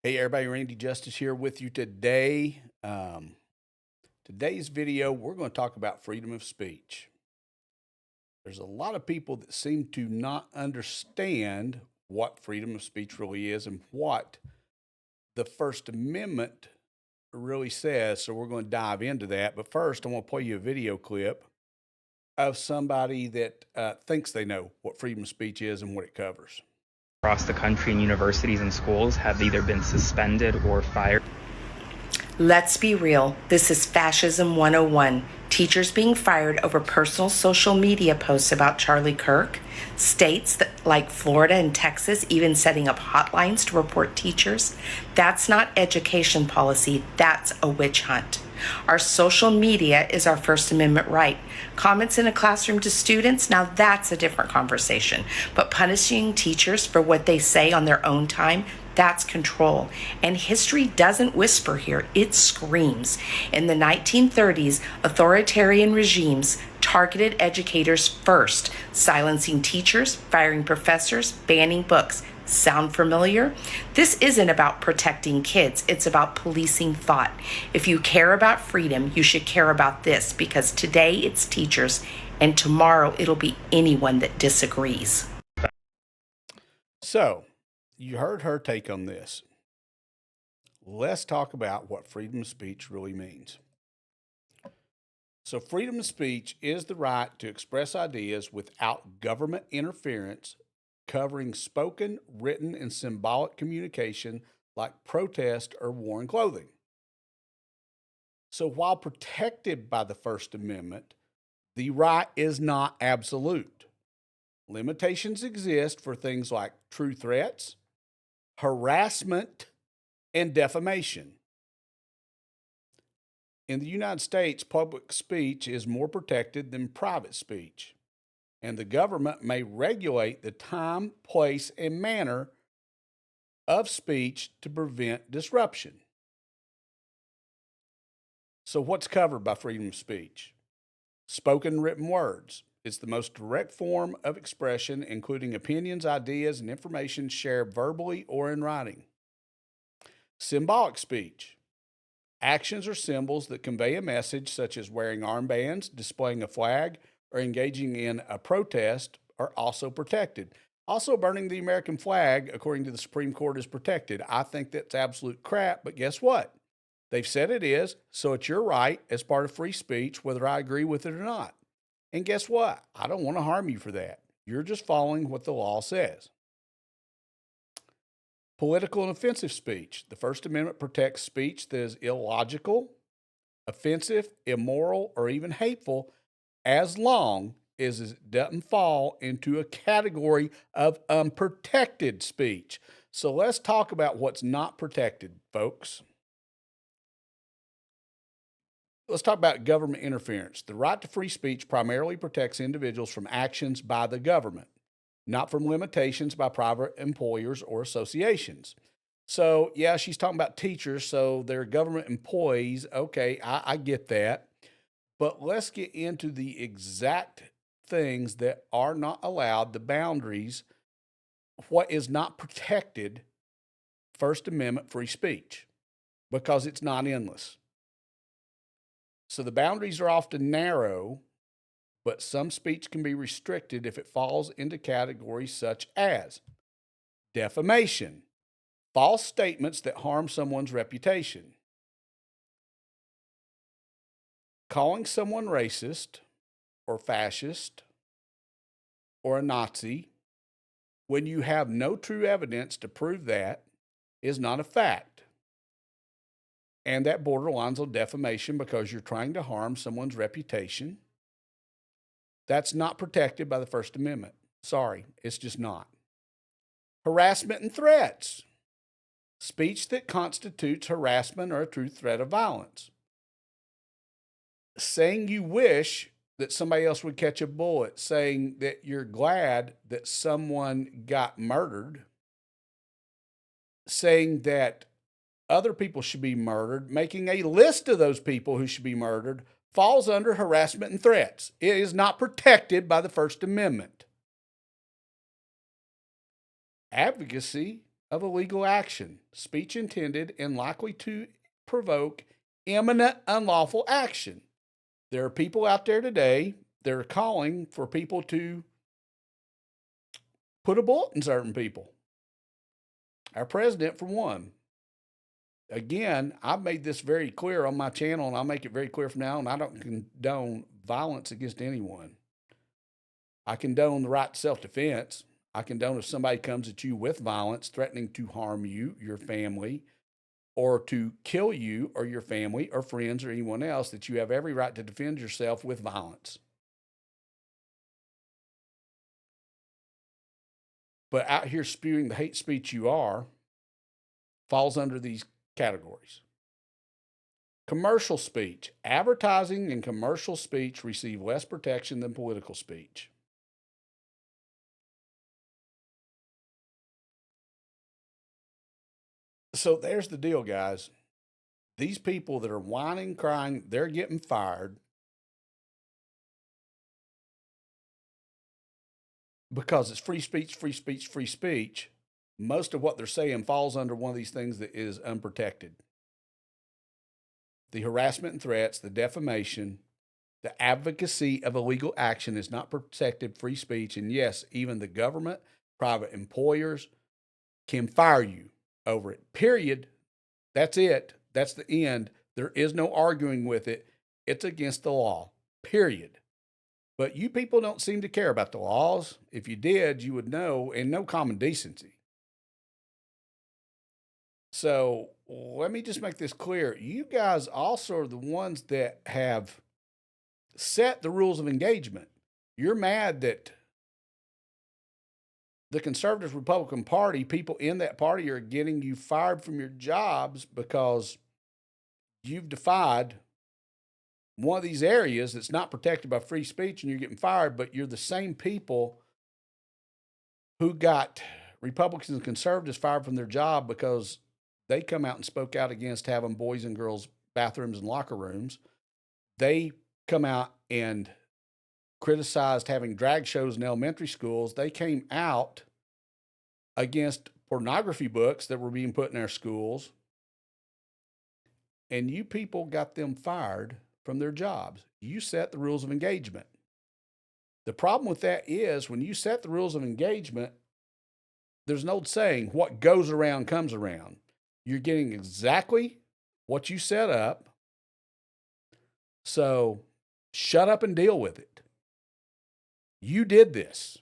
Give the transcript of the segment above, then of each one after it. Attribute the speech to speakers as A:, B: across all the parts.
A: Hey everybody, Randy Justice here with you today. Today's video, we're going to talk about freedom of speech. There's a lot of people that seem to not understand what freedom of speech really is and what the First Amendment really says. So we're going to dive into that. But first, I want to play you a video clip of somebody that thinks they know what freedom of speech is and what it covers.
B: Across the country in universities and schools have either been suspended or fired.
C: Let's be real. This is Fascism 101. Teachers being fired over personal social media posts about Charlie Kirk. States like Florida and Texas even setting up hotlines to report teachers. That's not education policy. That's a witch hunt. Our social media is our First Amendment right. Comments in a classroom to students, now that's a different conversation. But punishing teachers for what they say on their own time, that's control. And history doesn't whisper here, it screams. In the 1930s, authoritarian regimes targeted educators first, silencing teachers, firing professors, banning books. Sound familiar? This isn't about protecting kids, it's about policing thought. If you care about freedom, you should care about this, because today it's teachers and tomorrow it'll be anyone that disagrees.
A: So, you heard her take on this. Let's talk about what freedom of speech really means. So, freedom of speech is the right to express ideas without government interference, covering spoken, written, and symbolic communication like protest or worn clothing. So, while protected by the First Amendment, the right is not absolute. Limitations exist for things like true threats, harassment, and defamation. In the United States, public speech is more protected than private speech, and the government may regulate the time, place, and manner of speech to prevent disruption. So, what's covered by freedom of speech? Spoken written words. It's the most direct form of expression, including opinions, ideas, and information shared verbally or in writing. Symbolic speech. Actions or symbols that convey a message, such as wearing armbands, displaying a flag, or engaging in a protest, are also protected. Also, burning the American flag, according to the Supreme Court, is protected. I think that's absolute crap, but guess what? They've said it is, so it's your right as part of free speech, whether I agree with it or not. And guess what? I don't want to harm you for that. You're just following what the law says. Political and offensive speech. The First Amendment protects speech that is illogical, offensive, immoral, or even hateful, as long as it doesn't fall into a category of unprotected speech. So let's talk about what's not protected, folks. Let's talk about government interference. The right to free speech primarily protects individuals from actions by the government, not from limitations by private employers or associations. So, yeah, she's talking about teachers, so they're government employees. Okay, I get that. But let's get into the exact things that are not allowed, the boundaries, what is not protected, First Amendment free speech, because it's not endless. So the boundaries are often narrow, but some speech can be restricted if it falls into categories such as defamation, false statements that harm someone's reputation, calling someone racist or fascist or a Nazi when you have no true evidence to prove that is not a fact. And that borderlines on defamation because you're trying to harm someone's reputation. That's not protected by the First Amendment. Sorry, it's just not. Harassment and threats. Speech that constitutes harassment or a true threat of violence. Saying you wish that somebody else would catch a bullet, saying that you're glad that someone got murdered, saying that other people should be murdered, making a list of those people who should be murdered, falls under harassment and threats. It is not protected by the First Amendment. Advocacy of illegal action, speech intended and likely to provoke imminent unlawful action. There are people out there today that are calling for people to put a bullet in certain people. Our president, for one. Again, I've made this very clear on my channel, and I'll make it very clear from now on. I don't condone violence against anyone. I condone the right to self-defense. I condone if somebody comes at you with violence, threatening to harm you, your family, or to kill you or your family or friends or anyone else, that you have every right to defend yourself with violence. But out here spewing the hate speech you are falls under these categories. Commercial speech. Advertising and commercial speech receive less protection than political speech. So there's the deal, guys. These people that are whining, crying, they're getting fired because it's free speech, free speech, free speech. Most of what they're saying falls under one of these things that is unprotected. The harassment and threats, the defamation, the advocacy of illegal action is not protected free speech. And yes, even the government, private employers can fire you over it. Period. That's it. That's the end. There is no arguing with it. It's against the law. Period. But you people don't seem to care about the laws. If you did, you would know, and no common decency. So let me just make this clear. You guys also are the ones that have set the rules of engagement. You're mad that the Conservative Republican Party, people in that party, are getting you fired from your jobs because you've defied one of these areas that's not protected by free speech, and you're getting fired. But you're the same people who got Republicans and conservatives fired from their job because they come out and spoke out against having boys and girls bathrooms and locker rooms. They come out and criticized having drag shows in elementary schools. They came out against pornography books that were being put in our schools. And you people got them fired from their jobs. You set the rules of engagement. The problem with that is when you set the rules of engagement, there's an old saying, what goes around comes around. You're getting exactly what you set up. So shut up and deal with it. You did this.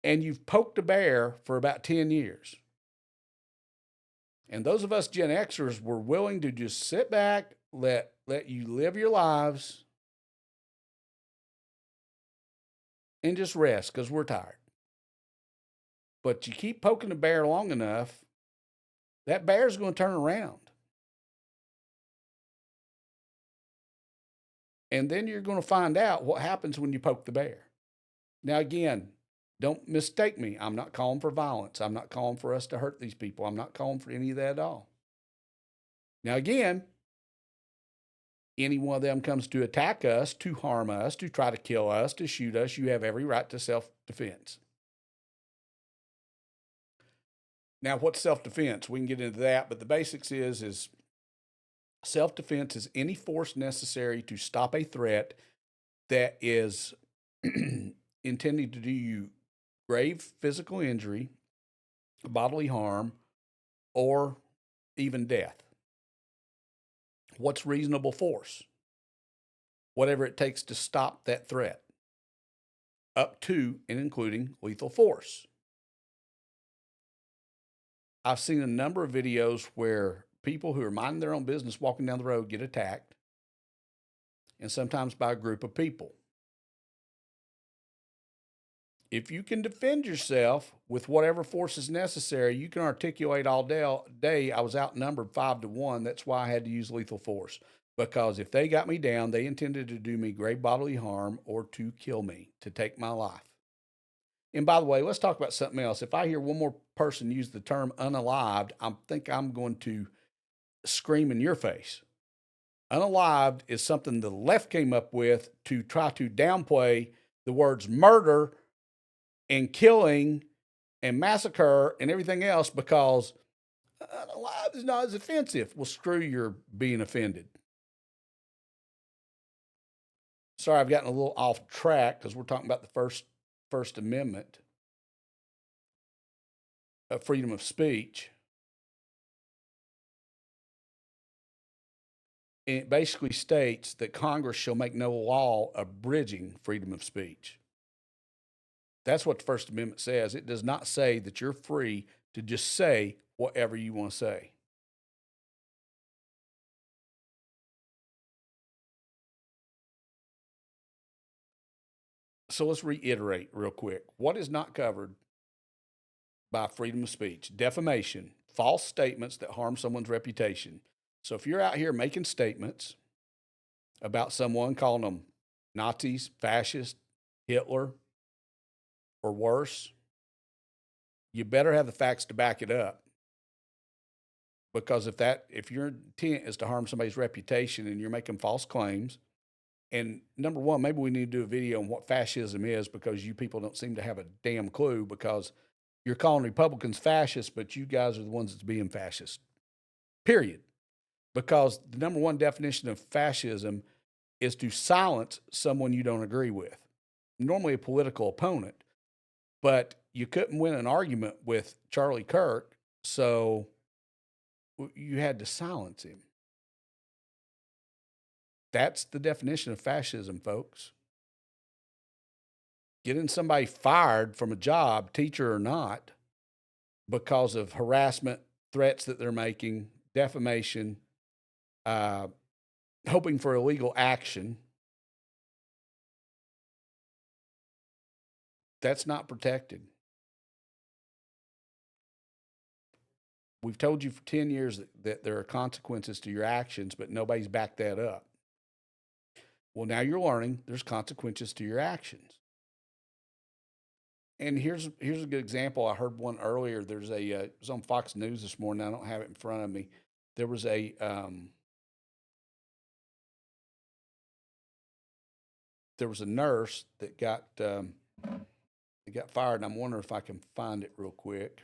A: And you've poked a bear for about 10 years. And those of us Gen Xers were willing to just sit back, let you live your lives, and just rest because we're tired. But you keep poking the bear long enough, that bear's going to turn around. And then you're going to find out what happens when you poke the bear. Now, again, don't mistake me. I'm not calling for violence. I'm not calling for us to hurt these people. I'm not calling for any of that at all. Now, again, any one of them comes to attack us, to harm us, to try to kill us, to shoot us, you have every right to self-defense. Now, what's self-defense? We can get into that, but the basics is self-defense is any force necessary to stop a threat that is intending to do you grave physical injury, bodily harm, or even death. What's reasonable force? Whatever it takes to stop that threat, up to and including lethal force. I've seen a number of videos where people who are minding their own business walking down the road get attacked, and sometimes by a group of people. If you can defend yourself with whatever force is necessary, you can articulate all day. I was outnumbered 5-1. That's why I had to use lethal force. Because if they got me down, they intended to do me grave bodily harm or to kill me, to take my life. And by the way, let's talk about something else. If I hear one more person use the term unalived, I think I'm going to scream in your face. Unalived is something the left came up with to try to downplay the words murder and killing and massacre and everything else because life is not as offensive. Well, screw your being offended. Sorry, I've gotten a little off track because we're talking about the First Amendment of freedom of speech. And it basically states that Congress shall make no law abridging freedom of speech. That's what the First Amendment says. It does not say that you're free to just say whatever you want to say. So let's reiterate real quick. What is not covered by freedom of speech? Defamation, false statements that harm someone's reputation. So if you're out here making statements about someone, calling them Nazis, fascists, Hitler, or worse, you better have the facts to back it up. Because if your intent is to harm somebody's reputation and you're making false claims, and number one, maybe we need to do a video on what fascism is because you people don't seem to have a damn clue because you're calling Republicans fascists, but you guys are the ones that's being fascist. Period. Because the number one definition of fascism is to silence someone you don't agree with, normally a political opponent. But you couldn't win an argument with Charlie Kirk, so you had to silence him. That's the definition of fascism, folks. Getting somebody fired from a job, teacher or not, because of harassment, threats that they're making, defamation, hoping for illegal action, that's not protected. We've told you for 10 years that there are consequences to your actions, but nobody's backed that up. Well, now you're learning there's consequences to your actions. And here's a good example. I heard one earlier. There's it was on Fox News this morning. I don't have it in front of me. There was a nurse that got fired, and I'm wondering if I can find it real quick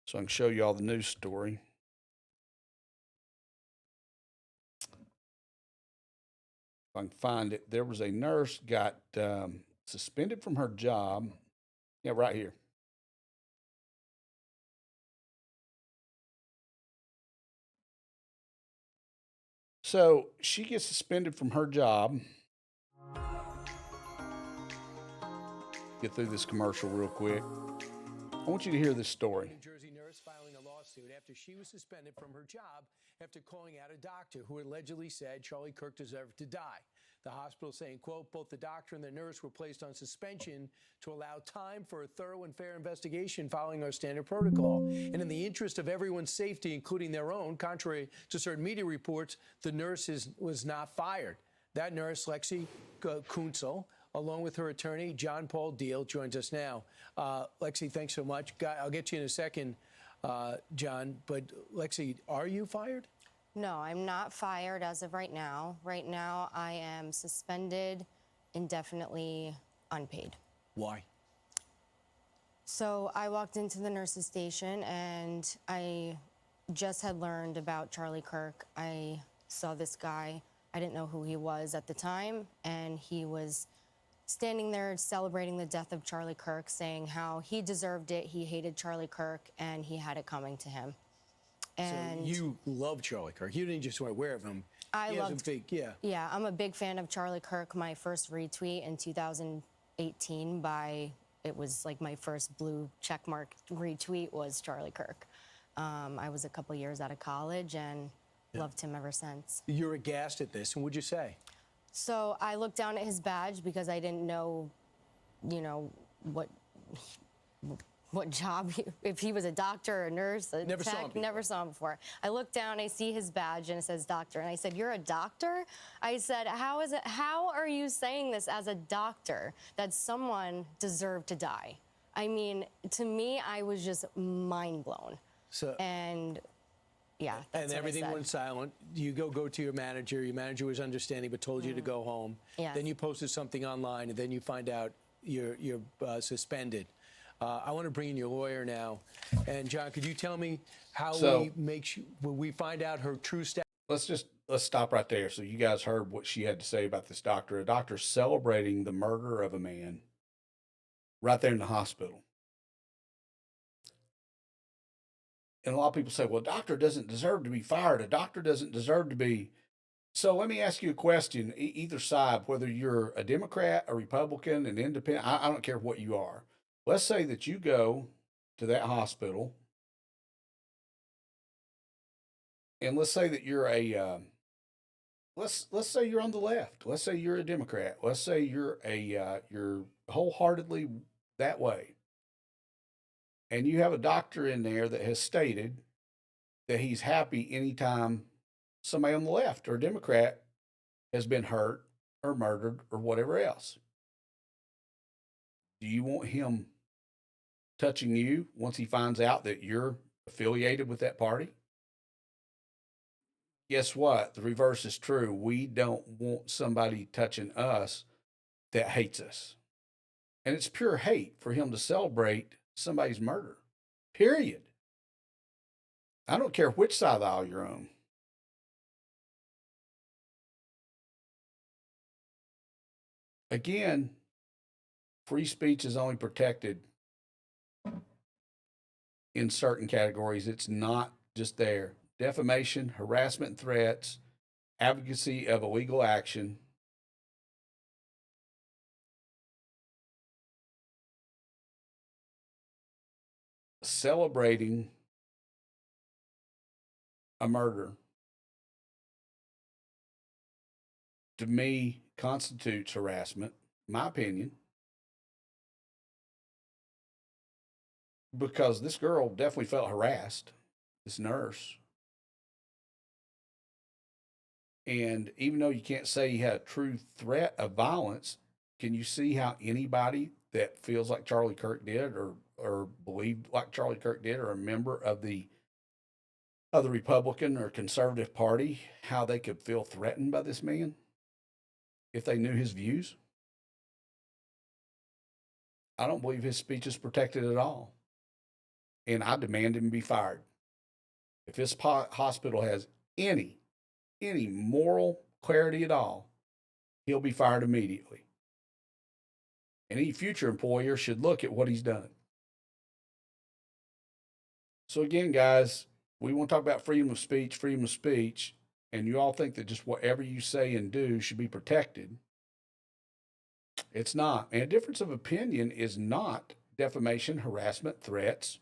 A: so I can show you all the news story. If I can find it, there was a nurse got suspended from her job. Yeah, right here. So she gets suspended from her job. Get through this commercial real quick. I want you to hear this story.
D: New Jersey nurse filing a lawsuit after she was suspended from her job after calling out a doctor who allegedly said Charlie Kirk deserved to die. The hospital saying, quote, both the doctor and the nurse were placed on suspension to allow time for a thorough and fair investigation following our standard protocol. And in the interest of everyone's safety, including their own, contrary to certain media reports, the nurse was not fired. That nurse, Lexi Kuntzel, along with her attorney, John Paul Deal, joins us now. Lexi, thanks so much. I'll get to you in a second, John. But Lexi, are you fired?
E: No, I'm not fired as of right now. Right now, I am suspended, indefinitely unpaid.
D: Why?
E: So I walked into the nurse's station and I just had learned about Charlie Kirk. I saw this guy. I didn't know who he was at the time, and he was standing there celebrating the death of Charlie Kirk, saying how he deserved it, he hated Charlie Kirk, and he had it coming to him. And
D: so you love Charlie Kirk. You didn't just want to wear of him.
E: Yeah, I'm a big fan of Charlie Kirk. My first retweet in 2018 it was like my first blue checkmark retweet was Charlie Kirk. I was a couple years out of college and loved him ever since.
D: You're aghast at this, and what'd you say?
E: So I looked down at his badge because I didn't know, what job, if he was a doctor, a nurse, a
D: never
E: tech,
D: saw him before.
E: Never saw him before. I looked down, I see his badge, and it says doctor. And I said, you're a doctor? I said, how are you saying this as a doctor, that someone deserved to die? I mean, to me, I was just mind blown. And yeah, that's
D: and everything went silent. You go to your manager. Your manager was understanding but told you to go home.
E: Yes.
D: Then you posted something online, and then you find out you're suspended. I want to bring in your lawyer now. And John, could you tell me how
A: So-
D: we make sure, when we find out her true status?
A: Let's stop right there. So you guys heard what she had to say about this doctor. A doctor celebrating the murder of a man right there in the hospital. And a lot of people say, well, a doctor doesn't deserve to be fired. A doctor doesn't deserve to be. So let me ask you a question. Either side, whether you're a Democrat, a Republican, an independent, I don't care what you are. Let's say that you go to that hospital, and let's say that you're let's say you're on the left. Let's say you're a Democrat. Let's say you're you're wholeheartedly that way, and you have a doctor in there that has stated that he's happy anytime somebody on the left or a Democrat has been hurt or murdered or whatever else. Do you want him touching you once he finds out that you're affiliated with that party? Guess what? The reverse is true. We don't want somebody touching us that hates us. And it's pure hate for him to celebrate somebody's murder. Period. I don't care which side of the aisle you're on. Again, free speech is only protected in certain categories. It's not just there. Defamation, harassment and threats, advocacy of illegal action, celebrating a murder, to me, constitutes harassment, my opinion. Because this girl definitely felt harassed, this nurse. And even though you can't say he had a true threat of violence, can you see how anybody that feels like Charlie Kirk did or believed like Charlie Kirk did or a member of the Republican or conservative party, how they could feel threatened by this man if they knew his views? I don't believe his speech is protected at all. And I demand him be fired. If this hospital has any moral clarity at all, he'll be fired immediately. And any future employer should look at what he's done. So again, guys, we want to talk about freedom of speech, and you all think that just whatever you say and do should be protected. It's not. And a difference of opinion is not defamation, harassment, threats,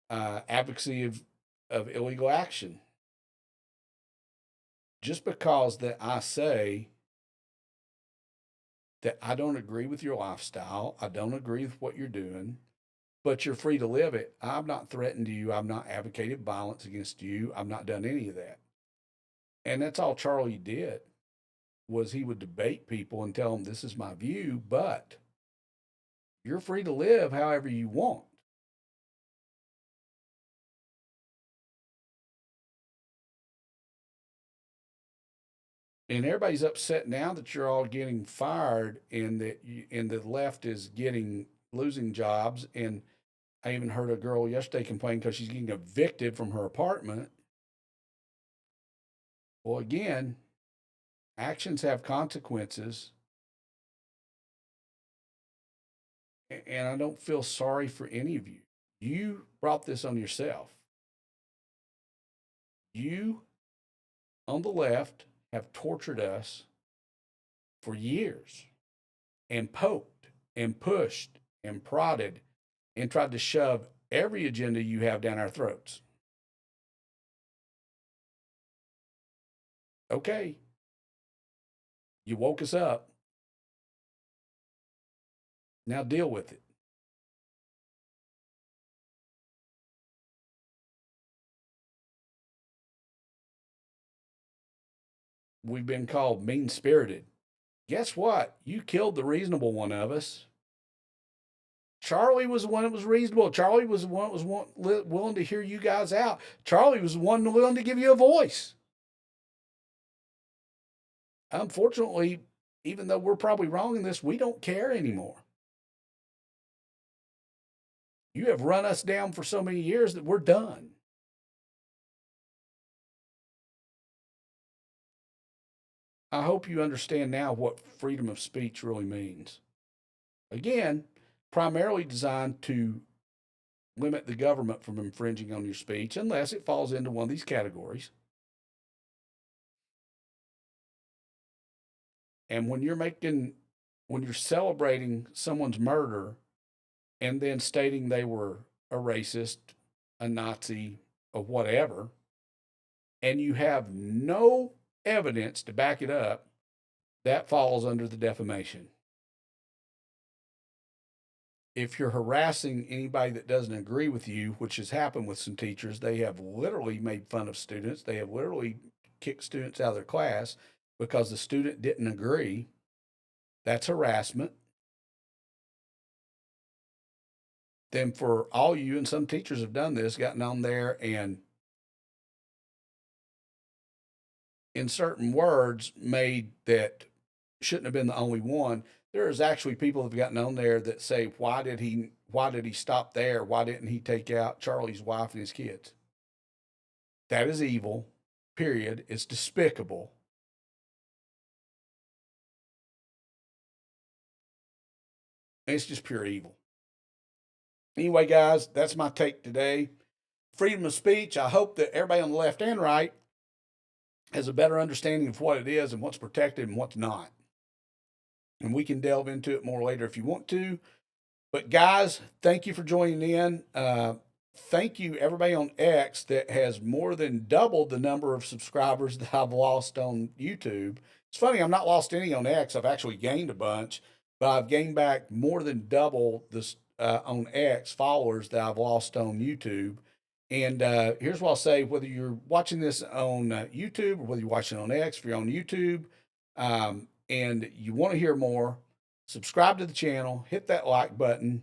A: advocacy of illegal action. Just because that I say that I don't agree with your lifestyle, I don't agree with what you're doing, but you're free to live it. I've not threatened you. I've not advocated violence against you. I've not done any of that. And that's all Charlie did, was he would debate people and tell them, this is my view, but you're free to live however you want. And everybody's upset now that you're all getting fired and that the left is losing jobs. And I even heard a girl yesterday complain because she's getting evicted from her apartment. Well, again, actions have consequences. And I don't feel sorry for any of you. You brought this on yourself. You, on the left, have tortured us for years and poked and pushed and prodded and tried to shove every agenda you have down our throats. Okay. You woke us up. Now deal with it. We've been called mean-spirited. Guess what? You killed the reasonable one of us. Charlie was the one that was reasonable. Charlie was the one that was willing to hear you guys out. Charlie was the one willing to give you a voice. Unfortunately, even though we're probably wrong in this, we don't care anymore. You have run us down for so many years that we're done. I hope you understand now what freedom of speech really means. Again, primarily designed to limit the government from infringing on your speech unless it falls into one of these categories. And when you're celebrating someone's murder and then stating they were a racist, a Nazi, or whatever, and you have no evidence to back it up, that falls under the defamation. If you're harassing anybody that doesn't agree with you, which has happened with some teachers, they have literally made fun of students. They have literally kicked students out of their class because the student didn't agree. That's harassment. Then for all you, and some teachers have done this, gotten on there and in certain words made that shouldn't have been the only one. There's actually people that have gotten on there that say, why did he stop there? Why didn't he take out Charlie's wife and his kids? That is evil, period. It's despicable. It's just pure evil. Anyway, guys, that's my take today. Freedom of speech. I hope that everybody on the left and right has a better understanding of what it is and what's protected and what's not. And we can delve into it more later if you want to. But guys, thank you for joining in. Thank you, everybody on X that has more than doubled the number of subscribers that I've lost on YouTube. It's funny, I'm not lost any on X. I've actually gained a bunch, but I've gained back more than double this on X followers that I've lost on YouTube. And here's what I'll say, whether you're watching this on YouTube or whether you're watching on X, if you're on YouTube and you want to hear more, subscribe to the channel, hit that like button,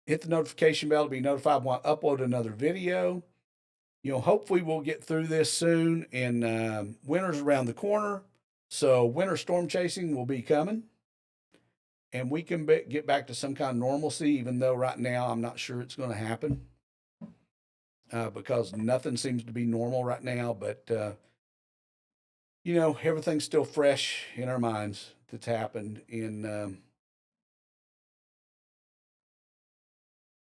A: hit the notification bell to be notified when I upload another video. Hopefully we'll get through this soon, and winter's around the corner. So winter storm chasing will be coming, and we can get back to some kind of normalcy, even though right now I'm not sure it's going to happen because nothing seems to be normal right now. But, everything's still fresh in our minds that's happened in,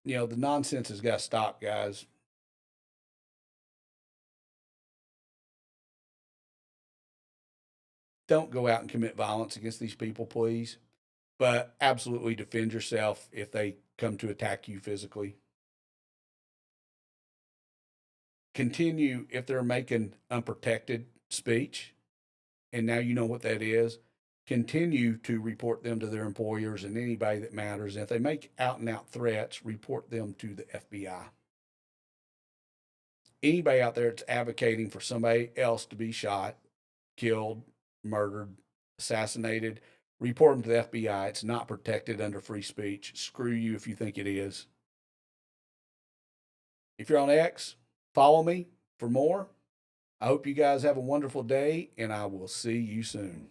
A: the nonsense has got to stop, guys. Don't go out and commit violence against these people, please. But absolutely defend yourself if they come to attack you physically. Continue if they're making unprotected speech, and now you know what that is. Continue to report them to their employers and anybody that matters. And if they make out and out threats, report them to the FBI. Anybody out there that's advocating for somebody else to be shot, killed, murdered, assassinated, report them to the FBI. It's not protected under free speech. Screw you if you think it is. If you're on X, follow me for more. I hope you guys have a wonderful day, and I will see you soon.